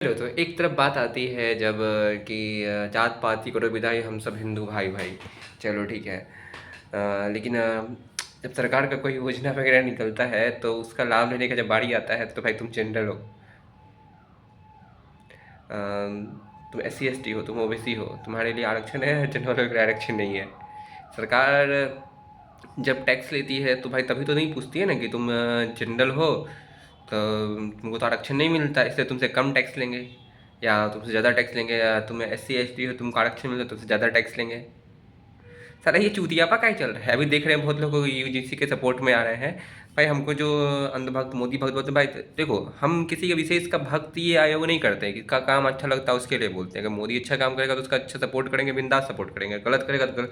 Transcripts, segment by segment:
चलो तो एक तरफ बात आती है जब कि जात पात की करो विदाई हम सब हिंदू भाई भाई। चलो ठीक है। लेकिन जब सरकार का कोई योजना वगैरह निकलता है तो उसका लाभ लेने का जब बारी आता है तो भाई तुम जनरल हो, तुम SC ST हो, तुम OBC हो, तुम्हारे लिए आरक्षण है, जनरल का आरक्षण नहीं है। सरकार जब टैक्स लेती है तो भाई तभी तो नहीं पूछती है ना कि तुम जनरल हो तो तुमको तो आरक्षण नहीं मिलता, इसलिए तुमसे कम टैक्स लेंगे, या तुमसे ज़्यादा टैक्स लेंगे, या तुम SC ST हो तुमको आरक्षण मिलता है तुमसे ज़्यादा टैक्स लेंगे। सारा ये चूतियापा का ही चल रहा है। अभी देख रहे हैं बहुत लोग UGC के सपोर्ट में आ रहे हैं। भाई हमको जो अंधभक्त मोदी भक्त बोलते हैं, भाई देखो हम किसी के विशेष का भक्त ये आयोग नहीं करते हैं, किसका काम अच्छा लगता है उसके लिए बोलते हैं। अगर मोदी अच्छा काम करेगा तो उसका अच्छा सपोर्ट करेंगे, बिंदास सपोर्ट करेंगे, गलत करेगा तो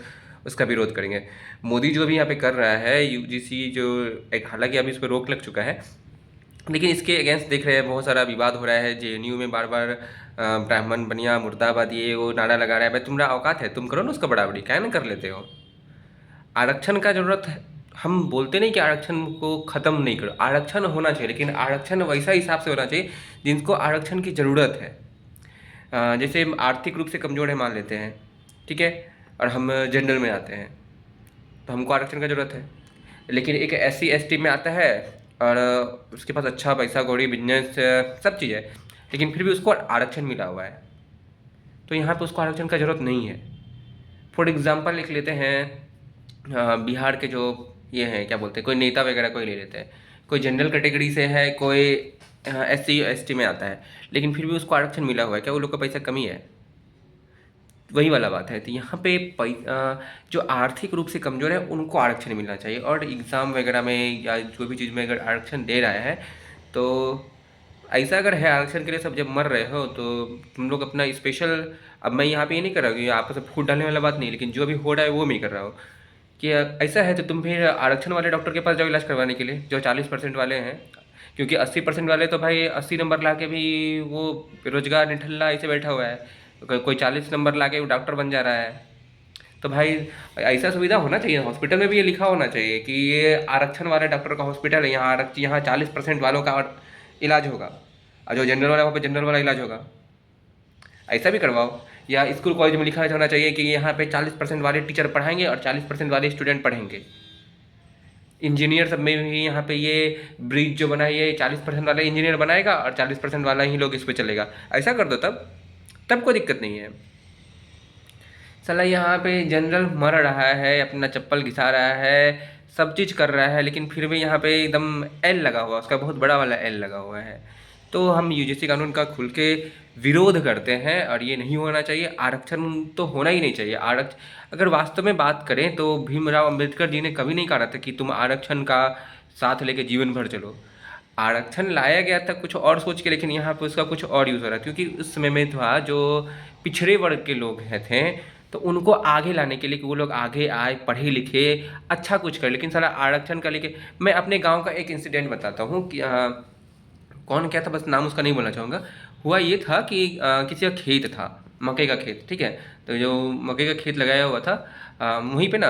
उसका विरोध करेंगे। मोदी जो अभी यहाँ पे कर रहा है UGC जो, एक हालांकि अभी उस पर रोक लग चुका है, लेकिन इसके अगेंस्ट देख रहे हैं बहुत सारा विवाद हो रहा है। JNU में बार बार ब्राह्मण बनिया मुर्दाबाद ये वो नारा लगा रहा है। भाई तुम्हारा औकात है, तुम करो ना उसका बराबरी, क्या ना कर लेते हो। आरक्षण का जरूरत है, हम बोलते नहीं कि आरक्षण को ख़त्म नहीं करो, आरक्षण होना चाहिए, लेकिन आरक्षण वैसा हिसाब से होना चाहिए जिनको आरक्षण की ज़रूरत है। जैसे हम आर्थिक रूप से कमज़ोर है मान लेते हैं, ठीक है, और हम जनरल में आते हैं तो हमको आरक्षण का ज़रूरत है। लेकिन एक SC ST में आता है और उसके पास अच्छा पैसा कौड़ी बिजनेस सब चीज़ है, लेकिन फिर भी उसको आरक्षण मिला हुआ है, तो यहाँ पे उसको आरक्षण का ज़रूरत नहीं है। फॉर एग्ज़ाम्पल लिख लेते हैं, बिहार के जो ये हैं क्या बोलते हैं, कोई नेता वगैरह कोई ले लेते हैं, कोई जनरल कैटेगरी से है, कोई SC ST में आता है, लेकिन फिर भी उसको आरक्षण मिला हुआ है, क्या वो लोग का पैसा कमी है? वही वाला बात है। तो यहाँ पे जो आर्थिक रूप से कमज़ोर है उनको आरक्षण मिलना चाहिए, और एग्ज़ाम वगैरह में या जो भी चीज़ में अगर आरक्षण दे रहा है तो ऐसा अगर है, आरक्षण के लिए सब जब मर रहे हो तो तुम लोग अपना स्पेशल, अब मैं यहाँ पे ये नहीं कर रहा हूँ कि आपस में फूट डालने वाला बात नहीं, लेकिन जो भी हो रहा है वो मैं कर रहा हूँ कि ऐसा है तो तुम फिर आरक्षण वाले डॉक्टर के पास जाओ इलाज करवाने के लिए, जो 40% वाले हैं। क्योंकि 80% वाले तो भाई 80 नंबर ला के भी वो बेरोजगार निठल्ला ऐसे बैठा हुआ है, कोई 40 नंबर ला के वो डॉक्टर बन जा रहा है। तो भाई ऐसा सुविधा होना चाहिए, हॉस्पिटल में भी ये लिखा होना चाहिए कि ये आरक्षण वाले डॉक्टर का हॉस्पिटल है, यहाँ 40% वालों का इलाज होगा, और जो जनरल वाला वहाँ पे जनरल वाला इलाज होगा। ऐसा भी करवाओ। या स्कूल कॉलेज में लिखा होना चाहिए कि यहाँ पे 40% वाले टीचर पढ़ाएंगे और 40% वाले स्टूडेंट पढ़ेंगे। इंजीनियर सब में भी यहाँ पे ये ब्रिज जो बना है ये 40% वाला इंजीनियर बनाएगा और 40% वाला ही लोग इस पर चलेगा। ऐसा कर दो, तब कोई दिक्कत नहीं है। साला यहाँ पे जनरल मर रहा है, अपना चप्पल घिसा रहा है, सब चीज़ कर रहा है, लेकिन फिर भी यहाँ पे एकदम एल लगा हुआ, उसका बहुत बड़ा वाला एल लगा हुआ है। तो हम UGC कानून का खुल के विरोध करते हैं, और ये नहीं होना चाहिए। आरक्षण तो होना ही नहीं चाहिए। अगर वास्तव में बात करें तो भीमराव अंबेडकर जी ने कभी नहीं कहा था कि तुम आरक्षण का साथ लेके जीवन भर चलो। आरक्षण लाया गया था कुछ और सोच के, लेकिन यहाँ पे उसका कुछ और यूज़ हो रहा है, क्योंकि उस समय में था जो पिछड़े वर्ग के लोग हैं थे, तो उनको आगे लाने के लिए कि वो लोग आगे आए, पढ़े लिखे, अच्छा कुछ कर। लेकिन सारा आरक्षण का लेके, मैं अपने गांव का एक इंसिडेंट बताता हूँ कि कौन क्या था, बस नाम उसका नहीं बोलना चाहूँगा। हुआ ये था कि किसी का खेत था, मकई का खेत, ठीक है। तो जो मकई का खेत लगाया हुआ था, वहीं पे ना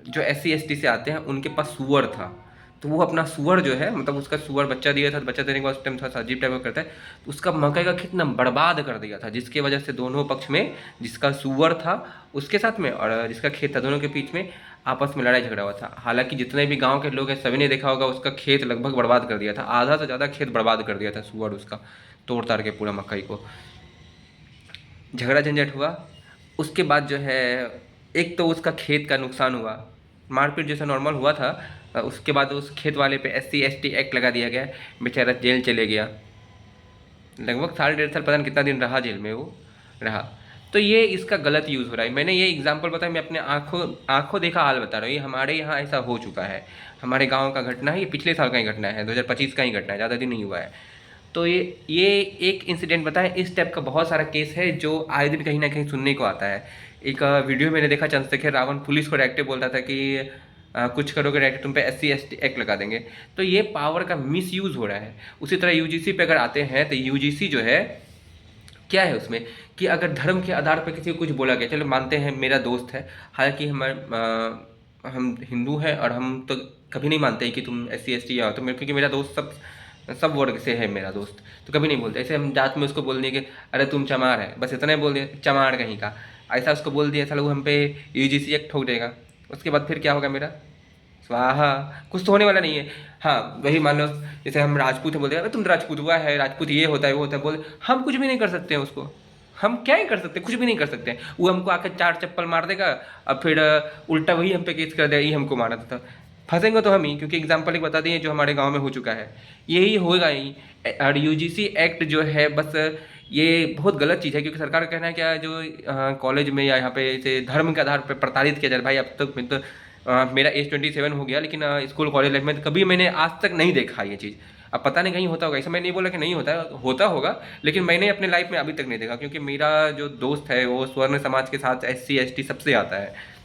जो SC ST से आते हैं उनके पास सूअर था। तो वो अपना सूअर जो है, मतलब उसका सूअर बच्चा दिया था, बच्चा देने के बाद उस टाइम थोड़ा सा अजीब टाइप का करता है, तो उसका मकई का खेत ना बर्बाद कर दिया था, जिसके वजह से दोनों पक्ष में, जिसका सूअर था उसके साथ में और जिसका खेत था, दोनों के बीच में आपस में लड़ाई झगड़ा हुआ था। हालांकि जितने भी गांव के लोग हैं सभी ने देखा होगा, उसका खेत लगभग बर्बाद कर दिया था, आधा से ज़्यादा खेत बर्बाद कर दिया था सूअर उसका, तोड़ ताड़ के पूरा मकई को। झगड़ा झंझट हुआ, उसके बाद जो है एक तो उसका खेत का नुकसान हुआ, मारपीट जैसा नॉर्मल हुआ था। उसके बाद उस खेत वाले पे SC ST एक्ट लगा दिया गया, बेचारा जेल चले गया, लगभग साल डेढ़ साल, पता नहीं कितना दिन रहा जेल में वो रहा। तो ये इसका गलत यूज़ हो रहा है। मैंने ये एग्जांपल बताया, मैं अपने आंखों देखा हाल बता रहा हूँ। ये हमारे यहाँ ऐसा हो चुका है, हमारे गाँव का घटना है, ये पिछले साल का ही घटना है, 2025 का ही घटना है, ज़्यादा दिन नहीं हुआ है। तो ये एक इंसिडेंट बताया, इस टाइप का बहुत सारा केस है जो आए दिन कहीं ना कहीं सुनने को आता है। एक वीडियो मैंने देखा, चंद्रशेखर रावण पुलिस को डायरेक्टिव बोलता था कि कुछ करोगे डायरेक्ट तुम पे SC ST एक्ट लगा देंगे। तो ये पावर का मिस यूज़ हो रहा है। उसी तरह UGC पे अगर आते हैं तो UGC जो है क्या है उसमें, कि अगर धर्म के आधार पर किसी को कुछ बोला गया, चलो मानते हैं मेरा दोस्त है, हालांकि हम हिंदू हैं और हम तो कभी नहीं मानते कि तुम SC ST आओ, तो क्योंकि मेरा दोस्त सब सब वर्ग से है मेरा दोस्त, तो कभी नहीं बोलते। ऐसे हम जात में उसको बोल दिए कि अरे तुम चमार है, बस इतना ही बोल दिया, चमार कहीं का। ऐसा उसको बोल दिया, साला वो हम पे यूजीसी एक्ट ठोक देगा। उसके बाद फिर क्या होगा मेरा? स्वाहा। कुछ तो होने वाला नहीं है। हाँ, वही मान लो, जैसे हम राजपूत है, बोलते हैं अरे तुम राजपूत हुआ है, राजपूत ये होता है वो होता है, बोल हम कुछ भी नहीं कर सकते हैं उसको। हम क्या ही कर सकते हैं? कुछ भी नहीं कर सकते हैं। वो हमको आकर चार चप्पल मार देगा, अब फिर उल्टा वही हम पे केस कर देगा, ये हमको मारा था। फंसेंगे तो हम ही, क्योंकि एग्जाम्पल एक बता दिए जो हमारे गांव में हो चुका है, यही होगा ही। और यूजीसी एक्ट जो है, बस ये बहुत गलत चीज़ है, क्योंकि सरकार का कहना है क्या, जो कॉलेज में या यहाँ पे ऐसे धर्म के आधार पर प्रताड़ित किया जा रहा है। भाई अब तक मैं तो मेरा एज 27 हो गया, लेकिन स्कूल कॉलेज लाइफ में तो कभी मैंने आज तक नहीं देखा ये चीज़। अब पता नहीं कहीं होता होगा, ऐसा मैं नहीं बोला कि नहीं होता है, होता होगा, लेकिन मैंने अपने लाइफ में अभी तक नहीं देखा, क्योंकि मेरा जो दोस्त है वो स्वर्ण समाज के साथ SC ST सबसे आता है।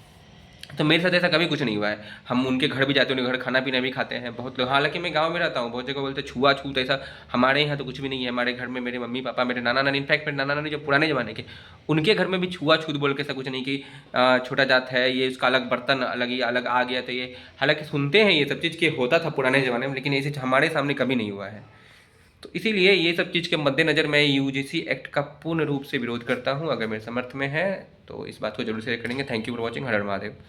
तो मेरे साथ ऐसा कभी कुछ नहीं हुआ है। हम उनके घर भी जाते हैं, उनके घर खाना पीना भी खाते हैं बहुत लोग। हालांकि मैं गांव में रहता हूँ, बहुत जगह बोलते हैं छुआछूत, ऐसा हमारे यहाँ तो कुछ भी नहीं है। हमारे घर में मेरे मम्मी पापा, मेरे नाना नानी, इनफैक्ट मेरे नाना नानी जो पुराने ज़माने के, उनके घर में भी छुआछूत बोल के ऐसा कुछ नहीं कि छोटा जात है ये, उसका अलग बर्तन अलग ही अलग आ गया तो ये। हालांकि सुनते हैं ये सब चीज़ कि होता था पुराने ज़माने में, लेकिन ये चीज़ हमारे सामने कभी नहीं हुआ है। तो इसीलिए ये सब चीज़ के मद्देनज़र मैं यूजीसी एक्ट का पूर्ण रूप से विरोध करता हूँ। अगर मेरे समर्थ में है तो इस बात को जरूर शेयर करेंगे। Thank you for watching. Her her Mahadev.